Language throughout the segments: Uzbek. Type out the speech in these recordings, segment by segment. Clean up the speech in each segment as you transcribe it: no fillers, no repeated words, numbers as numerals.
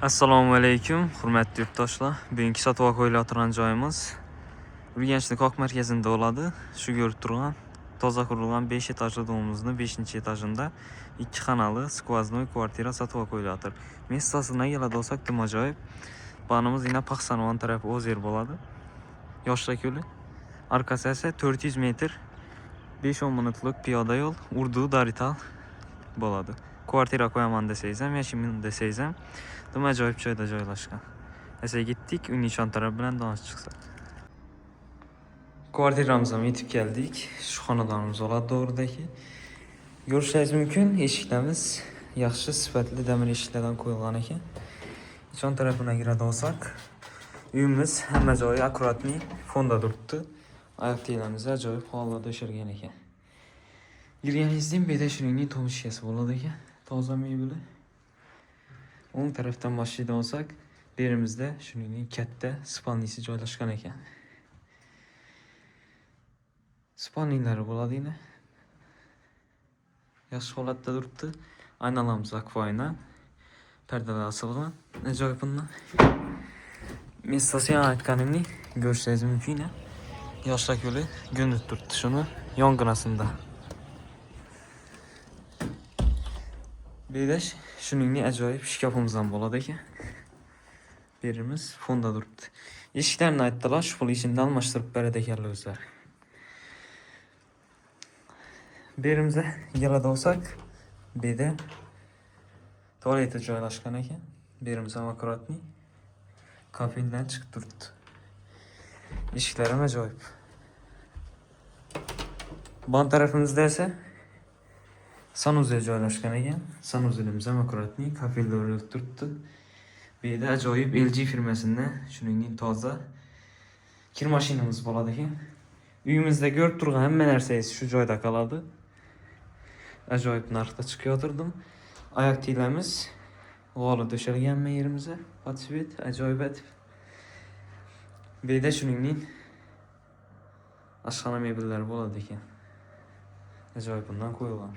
Assalomu alaykum, hurmatli yurtdoshlar. Bugungi sotib qo'yiladigan joyimiz Urganchning Qoq markazida bo'ladi. Shu ko'rib turgan toza qurilgan 5 etajli domimizning 5-etajida 2 xonali skvoznoy kvartira sotib qo'yiladir. Messasini keladi olsak, dim ajoyib. Banimiz yana Paxsanvon tarafi o'z yer bo'ladi. Yoshlar ko'li. Arkasi esa 400 metr 5-10 minutlik piyoda yo'l, Urdu Darital bo'ladi. Kvartira qo'yaman desangiz ham, yashayman desangiz ham dim ajoyib joyda joylashgan. Esa gittik, uning nishon taraf bilan tanishib chiqsak. Kvartiramizga yetib keldik. Shu xonadonimiz bo'ladi to'g'ridagi. Ko'rishingiz mumkin, eshiklarimiz yaxshi sifatli damir eshiklardan qo'yilgan ekan. Nishon tarafidan kiradi olsak, uyimiz hamma joyi akkuratni fonda turibdi. Oyoq tiyinlarimiz ajoyib holda döşelgan ekan. Girganingizdan beri shuningdek tomishkasi bo'ladi ekan. Toza mebeli. O'ng tarafdan boshlaydi olsak, berimizda shuningdek katta spalnisi joylashgan ekan. Spalnilari bo'ladi yana. Yaxshi holatda turibdi. Aynalarimiz akvayna. Perdelar asilgan. Ajoyib bundan. Messasi aytganimni ko'rishingiz mumkin. Yoshlar ko'li g'unut turibdi shuni yong'inasida. Bedash shuningdek ajoyib shkafimiz ham bo'ladi ekan. Berimiz fonda turibdi. Eshiklarni aytdilar, shu pul ichida almashtirib beradi ekanlar o'zlari. Berimizda keladi olsak, beda tualeti joylashgan ekan. Berimiz ham akkuratni kafildan chiqib turibdi. Eshiklar ham ajoyib. Bon tarafimizda esa sanuzel joylashgan ekan. Sanuzelimiz ham akkuratni kafilda o'rnatib turibdi. Bu yerda ajoyib LG firmasidan shuningdek toza kir mashinamiz bo'ladi ekan. Uyimizda ko'rib turgan hamma narsangiz shu joyda qoladi. Ajoyib narxda chiqyotirdim. Oyoq tiyinlarimiz g'ola döşelgan yerimizga. Patsvet ajoyib. Bu yerda shuningdek ashxona mebellari bo'ladi ekan. Ajoyib bundan qo'yilgan.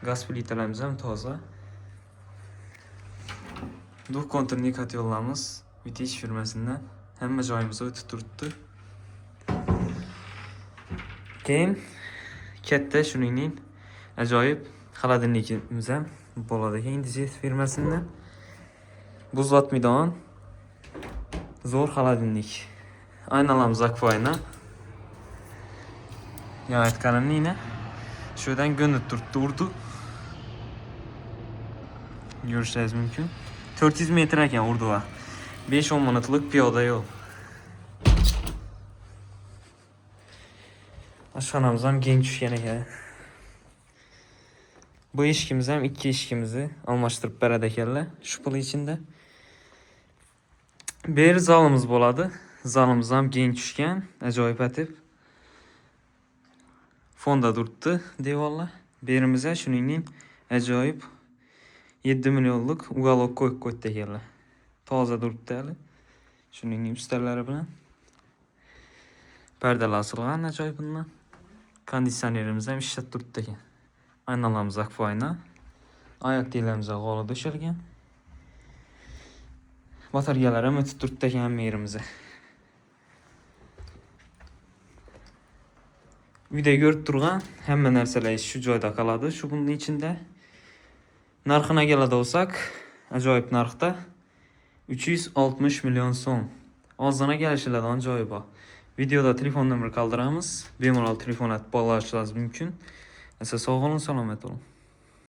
Gaz plitalarimiz ham toza. Duh konturli kotyollarimiz Vitesh firmasidan hamma joyimizga o'tib turibdi. Keyin katta shuningdek ajoyib xolodilnikimiz ham bo'ladi ekan Indizet firmasidan. Buzlatmaydigan zo'r xolodilnik. Aynalarimiz akvayna. Ya aytganimni yana shudan g'unut turibdi Urdu. Ko'rishingiz mumkin. 400 metr ekan Urduga. 5-10 minutlik piyoda yo'l. Ashxonamiz ham keng tushgan ekan. Bu eshikimiz ham ikki eshikimizni almashtirib beradi ekanlar shu pul ichida. Bir zalimiz bo'ladi. Zalimiz ham keng tushgan, ajoyib atib. Fonda turibdi devorlar. Berimizga shuningdek ajoyib 7 millionlik uголок qo'yib qo'ydi ekanlar. Toza turibdi hali. Shuningdek ustalari bilan. Perdelar asilgan ajoyib bundan. Konditsionerimiz ham ishlab turibdi ekan. Aynalarimiz akvayna. Oyoq tiyinlarimiz g'ola döşelgan. Batareyalar ham o'tib turibdi ekan hamma yerimizga. Uyda ko'rib turgan hamma narsalar shu joyda qoladi. Shu bunning ichida narxina keladi olsak, ajoyib narxda 360 million so'm. Ozgina kelishiladigan joyi bor. Videoda telefon nomeri qoldiramiz. Bemalol telefon atib olishingiz mumkin. Sog' bo'lin, salomat bo'ling.